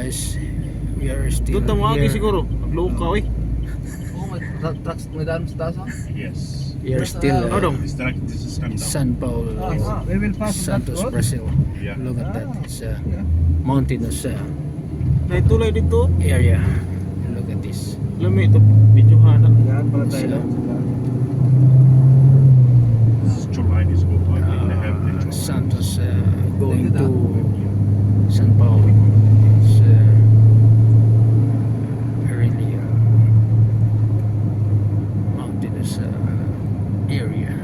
guys, we are still Doon tawagi here. siguro. Naglukaw eh. Oh, may trucks may daan sa taas. Yes. We are still This is coming down. San Paulo, We will pass Santos, Brazil. Yeah. Look at that. It's a mountainous Naitulay dito. area. Look at this. Lami ito. Videohan na. Yan pala tayo. This line is good. I think they have the Santos going to San Paulo. It's really mountainous area.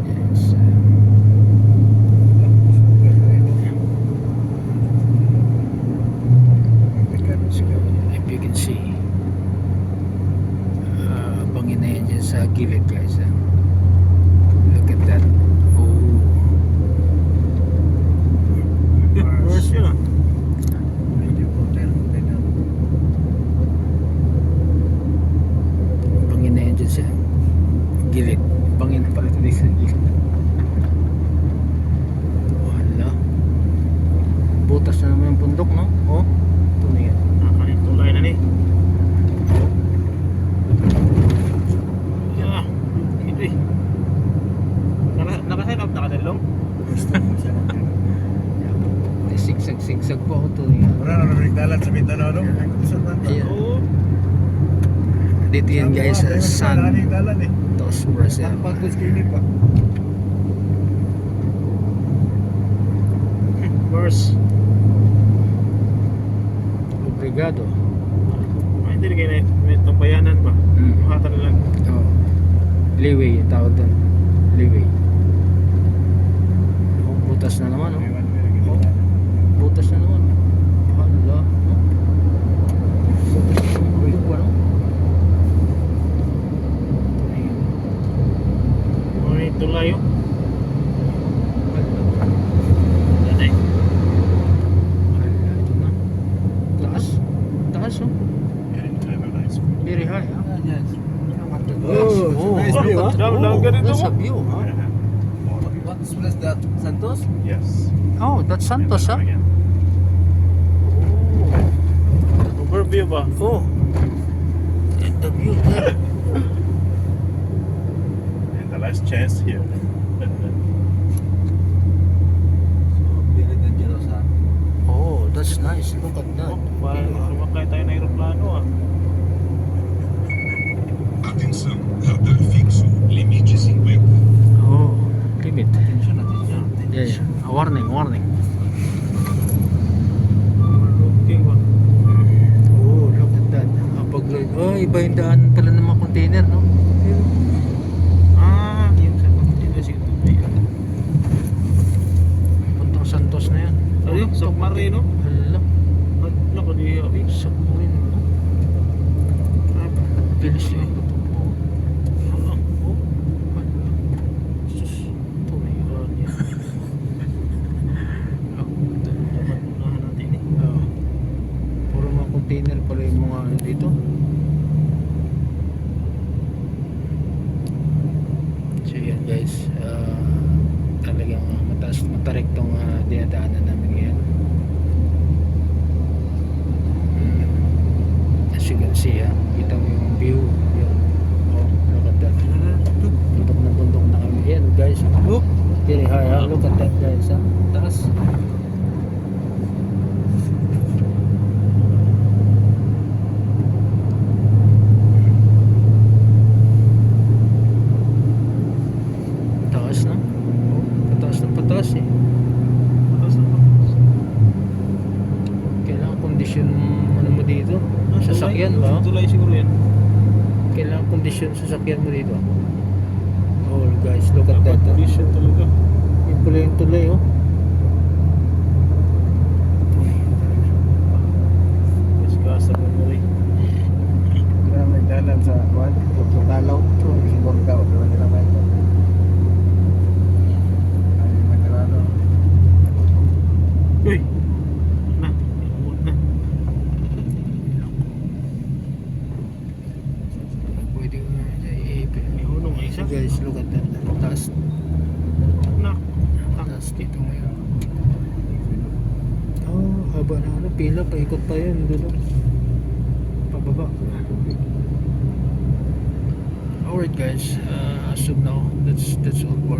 Yes, so if you can see, bangin na yan dyan sa gilid guys. Look at that. Oh, Worse yun ah. bangin na yan dyan sa gilid. Bangin pala ito dito sa gilid. Wala. Butas na naman yung bundok, no? Oh, ito na yan. Naitulay na ni. Yeah. Ito eh. Nakasign up na ka dalong? Sigsag po ako ito yan. Wala na nagdalan sa Mindanao no? Ayan. Oo. Dito yan guys sa Santos, Brazil. pa. Worse. Obrigado. Ay, hindi kayo may tambayanan ba? Mahatan na lang. Oh. Leeway yung tawag doon. Leeway. Oh, butas na naman, oh. Butas na naman. Hala, no? Butas na naman. Uy, ano? Ayun. Ay, tulay oh. Hala. Yan eh. Hala, ito na. Taas. Taas, oh. have a nice view. Very high, ah. Oh, nice view, look at ah. that. Down ganito That's mo. a view, huh? What is place that? Santos? Yes. Oh, that's Santos, And huh? then again. Overview ba? Oh. And the view there. And the last chance here. Oh, that's nice. Look at that. Oh, parang sumakay tayo na aeroplano ah. Atenção, radar fixo, limite 50. Oh, limit. Yeah, yeah. Warning, warning. Looking ba? Oh, look at that. Oh, iba yung daan pala ng mga container, no? Ah, yung sa dito si Puntang Santos na yan. Ano yung submarino? Hala, Ano ko di abi? submarine, no? Bilis niya yung tutupo. Ano? Oh, hala. Sus, tumiran yan. Oh, Dapat unahan natin eh. oh. Puro mga container pala yung mga ano dito. So yan guys, talagang matarik tong dinadaanan namin ngayon. As you can see, kita mo yung view. Yun. Oh, look at that. Bundok na kami. Yan guys. Look, very high. Look at that guys. Taas. Taas na. Oh, pataas na pataas eh. Kailangan kondisyon ano mo dito? Sasakyan ba? Tulay siguro yan. Kailangan kondisyon sasakyan mo dito. Oh guys, look at that. Dapat condition talaga. Yung pala yung tulay, oh. Disgust ako mo rin. Nagdalan sa Juan, sa Talaw, sa Borgao, pero hindi naman ito. Ay, Magalano. Uy! Na, inabot na. guys, look at that. Taas. Nak. Taas dito ngayon. Oh, haba na ano. Pila, paikot pa yun. Dulo. Pababa. Alright guys, as of now, that's all for